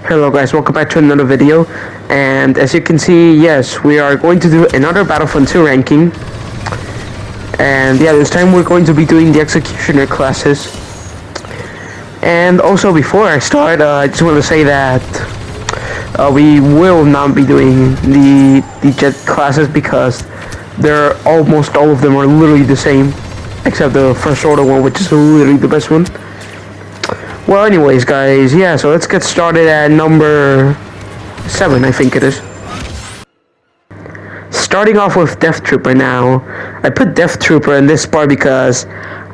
Hello guys, welcome back to another video, and as you can see, yes, we are going to do another Battlefront 2 ranking, and yeah, this time we're going to be doing the Executioner classes. And also, before I start, I just want to say that we will not be doing the jet classes because they're almost all of them are literally the same, except the first order one, which is literally the best one. Well, anyways, guys, yeah, so let's get started at number 7, I think it is. Starting off with Death Trooper now. I put Death Trooper in this part because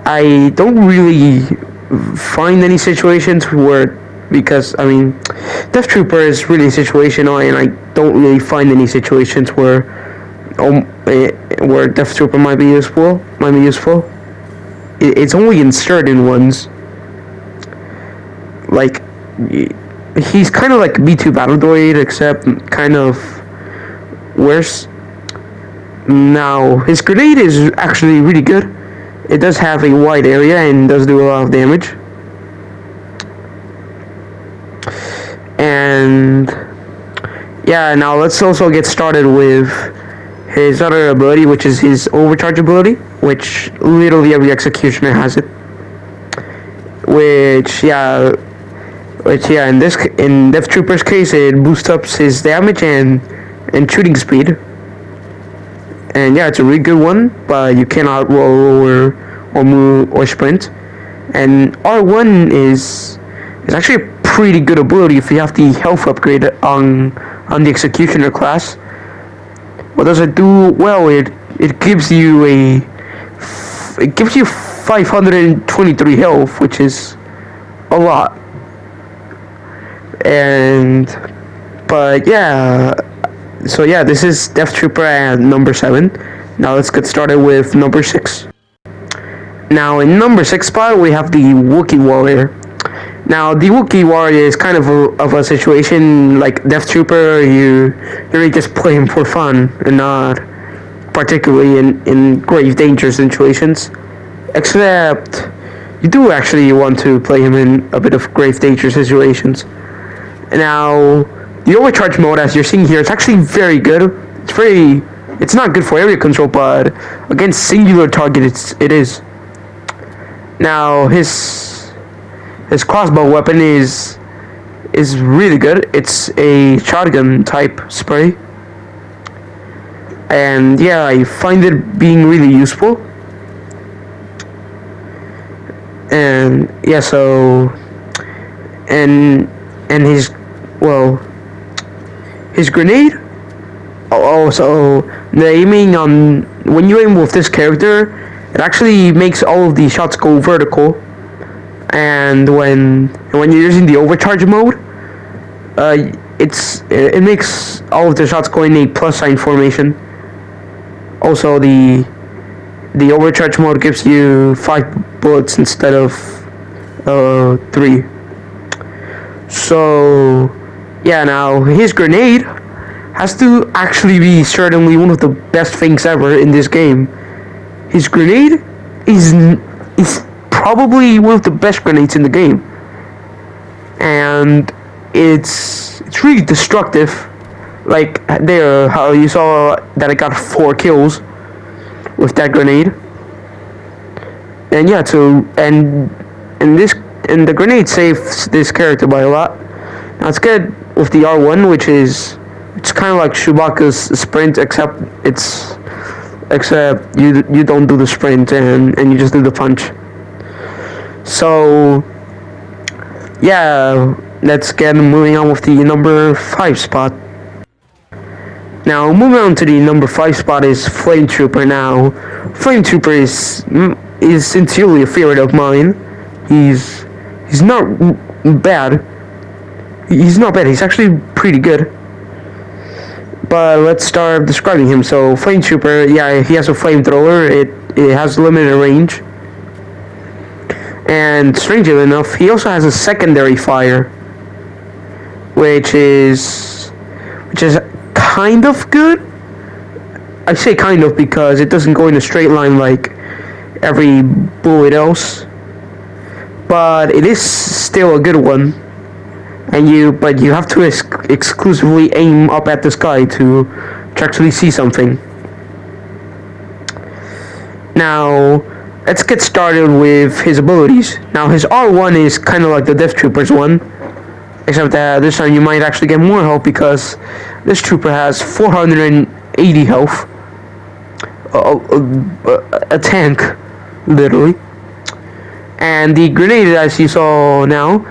I don't really find any situations where, Death Trooper is really situational, and I don't really find any situations where Death Trooper might be useful. It's only in certain ones. Like, he's kind of like B2 Battle Droid, except kind of worse. Now, his grenade is actually really good. It does have a wide area and does do a lot of damage. And yeah, now let's also get started with his other ability, which is his overcharge ability, which literally every Executioner has it. Which in Death Trooper's case, it boosts up his damage and shooting speed. And yeah, it's a really good one, but you cannot roll or move or sprint. And R1 is actually a pretty good ability if you have the health upgrade on the Executioner class. What does it do? Well, it gives you 523 health, which is a lot. This is Death Trooper at number 7. Now let's get started with number 6. Now in number 6 spot we have the Wookiee Warrior. Now the Wookiee Warrior is kind of a situation like Death Trooper. You really just play him for fun and not particularly in grave danger situations. Except you do actually want to play him in a bit of grave danger situations. Now, the overcharge mode, as you're seeing here, it's actually very good. It's not good for area control, but against singular targets, it is. Now, his crossbow weapon is really good. It's a shotgun type spray. And yeah, I find it being really useful. And yeah, his grenade. So the aiming on when you aim with this character, it actually makes all of the shots go vertical. And when you're using the overcharge mode, it makes all of the shots go in a plus sign formation. Also, the overcharge mode gives you 5 bullets instead of 3. So yeah, now his grenade has to actually be certainly one of the best things ever in this game. His grenade is probably one of the best grenades in the game, and it's really destructive. Like there, how you saw that I got 4 kills with that grenade. And yeah, and the grenade saves this character by a lot. Now let's get with the R1, it's kind of like Chewbacca's sprint, except you don't do the sprint and you just do the punch. So yeah, let's get moving on with the number 5 spot. Now moving on to the number 5 spot is Flame Trooper. Now Flame Trooper is sincerely a favorite of mine. He's not bad. He's not bad. He's actually pretty good. But let's start describing him. So Flame Trooper, yeah, he has a flamethrower. It has limited range. And strangely enough, he also has a secondary fire, which is kind of good. I say kind of because it doesn't go in a straight line like every bullet else, but it is still a good one. but you have to exclusively aim up at the sky to actually see something. Now, let's get started with his abilities. Now, his R1 is kind of like the Death Trooper's one, except that this time you might actually get more health because this trooper has 480 health. A tank, literally. And the grenade, as you saw now,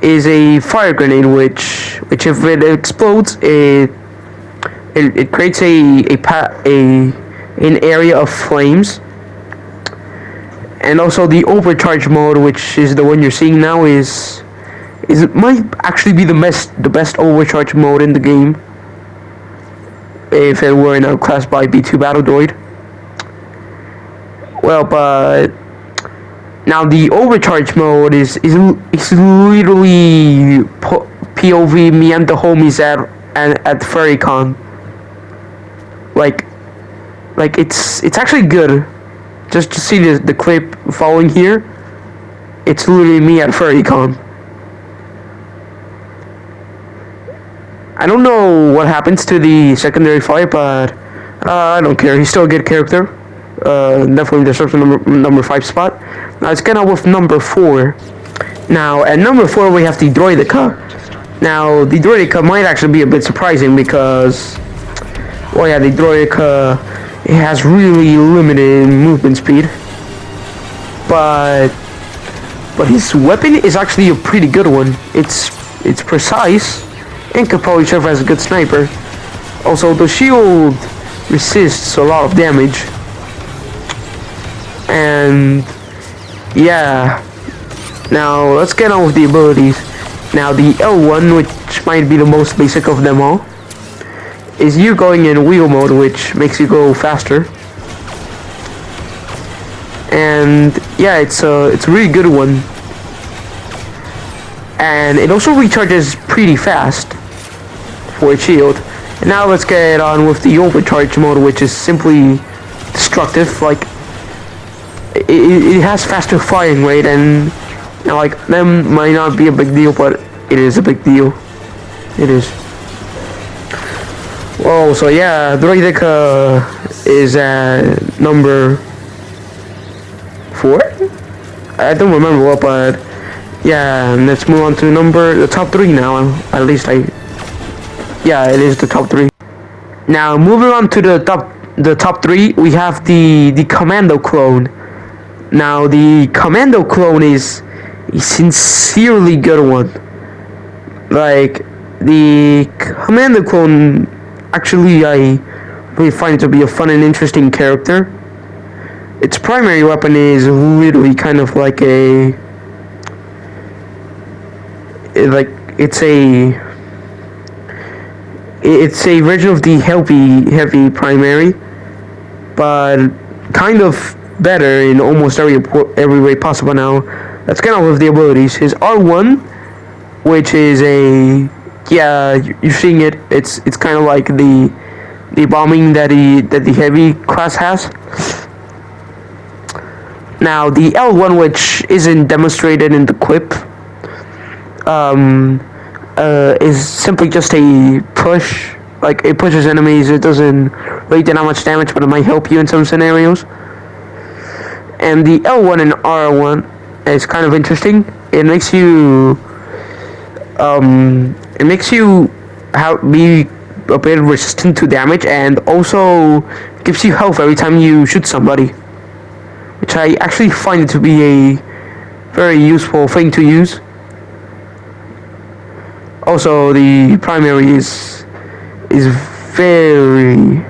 is a fire grenade, which if it explodes, it creates an area of flames. And also the overcharge mode, which is the one you're seeing now, might actually be the best overcharge mode in the game, if it were in a class by B2 Battle Droid. Well, but now the overcharge mode is literally POV me and the homies at FurryCon. Like it's actually good. Just to see the clip following here, it's literally me at FurryCon. I don't know what happens to the secondary fight, but I don't care. He's still a good character. Definitely deserves a number 5 spot. Now let's get on with number 4. Now at number 4 we have the Droidica. Now the Droidica might actually be a bit surprising because, well, yeah, the Droidica, it has really limited movement speed, but his weapon is actually a pretty good one. It's precise and could probably serve as a good sniper. Also, the shield resists a lot of damage. And yeah, now let's get on with the abilities. Now the L1, which might be the most basic of them all, is you going in wheel mode, which makes you go faster. And yeah, it's a really good one. And it also recharges pretty fast for a shield. And now let's get on with the overcharge mode, which is simply destructive. Like, it has faster firing rate, and like, them might not be a big deal, but it is a big deal. It is. Oh, so yeah, Radica is at number 4? I don't remember what, but yeah, let's move on to the top 3 now. At least yeah, it is the top 3. Now, moving on to the top 3, we have the Commando Clone. Now, the Commando Clone is a sincerely good one. Like, the Commando Clone, actually, I really find it to be a fun and interesting character. Its primary weapon is literally kind of like it's a version of the heavy primary, but kind of better in almost every way possible. Now, let's get on with the abilities. His R1, which is you're seeing it. It's kind of like the bombing that the heavy class has. Now the L1, which isn't demonstrated in the clip, is simply just a push. Like, it pushes enemies. It doesn't really do that much damage, but it might help you in some scenarios. And the L1 and R1 is kind of interesting. It makes you be a bit resistant to damage, and also gives you health every time you shoot somebody, which I actually find it to be a very useful thing to use. Also, the primary is very,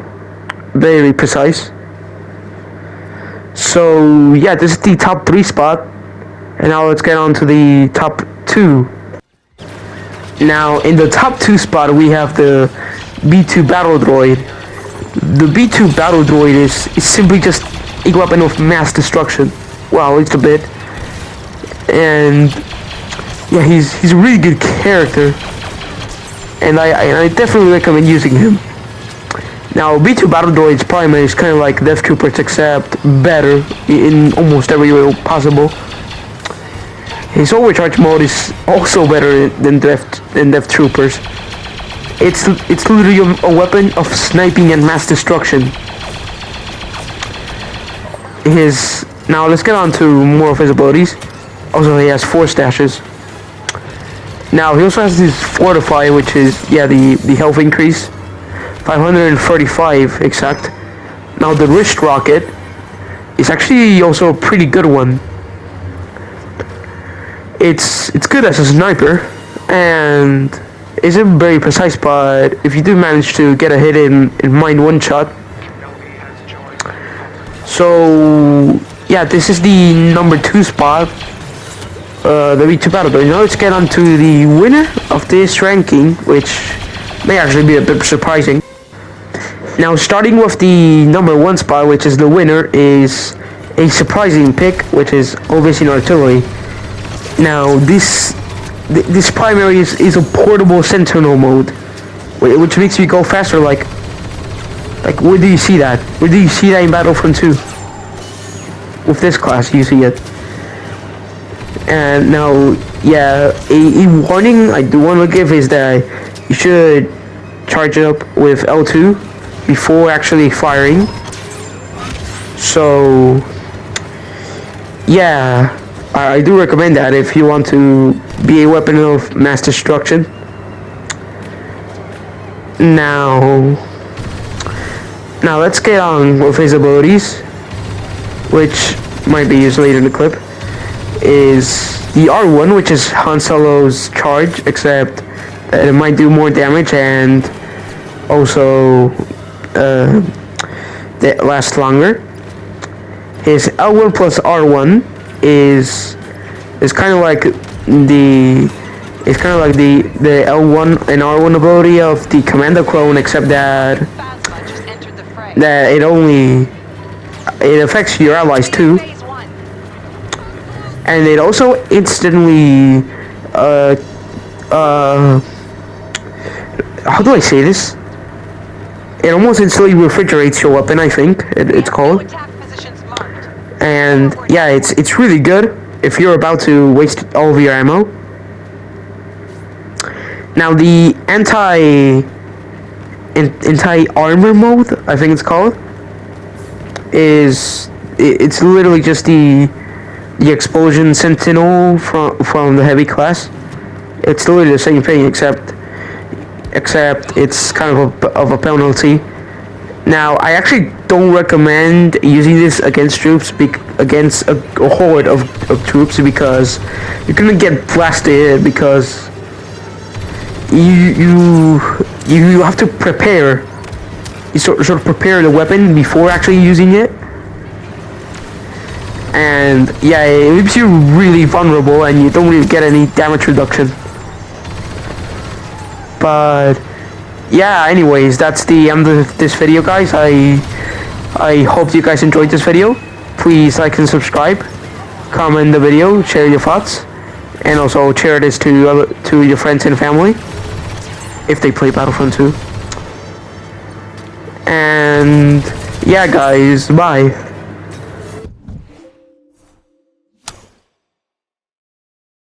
very precise. So yeah, this is the top 3 spot, and now let's get on to the top 2. Now, in the top 2 spot, we have the B2 Battle Droid. The B2 Battle Droid is simply just a weapon of mass destruction. Well, at least a bit. And yeah, he's a really good character, and I definitely recommend using him. Now, B2 Battle Droid's primary is kind of like Death Troopers, except better in almost every way possible. His overcharge mode is also better than Death Troopers. It's literally a weapon of sniping and mass destruction. Now let's get on to more of his abilities. Also, he has 4 stashes. Now he also has this Fortify, which is the health increase, 535 exact. Now the wrist rocket is actually also a pretty good one. It's good as a sniper and isn't very precise, but if you do manage to get a hit in mine one shot. So yeah, this is the number 2 spot. The V2 Battle Droid. Now let's get on to the winner of this ranking, which may actually be a bit surprising. Now starting with the number 1 spot, which is the winner, is a surprising pick, which is obviously artillery. Now this primary is a portable sentinel mode, which makes you go faster. Like where do you see that? Where do you see that in Battlefront 2? With this class, you see it. And now, a warning I do want to give is that you should charge it up with L2 before actually firing. So yeah, I do recommend that if you want to be a weapon of mass destruction. Now let's get on with his abilities, which might be used later in the clip. Is the R1, which is Han Solo's charge, except that it might do more damage and also that lasts longer. His L1 plus R1 is kind of like the L1 and R1 ability of the Commando Clone, except that it affects your allies too. And it also instantly, how do I say this? It almost instantly refrigerates your weapon, I think it's called. And yeah, it's really good if you're about to waste all of your ammo. Now the anti-armor mode, I think it's called, it's literally just the explosion sentinel from the heavy class. It's literally the same thing, except it's kind of a penalty. Now I actually don't recommend using this against troops, against a horde of troops, because you're gonna get blasted, because you have to prepare. You sort of prepare the weapon before actually using it. And yeah, it leaves you really vulnerable and you don't really get any damage reduction. But yeah, anyways, that's the end of this video, guys. I hope you guys enjoyed this video. Please like and subscribe, comment the video, share your thoughts, and also share this to your friends and family if they play Battlefront 2. And yeah, guys, bye.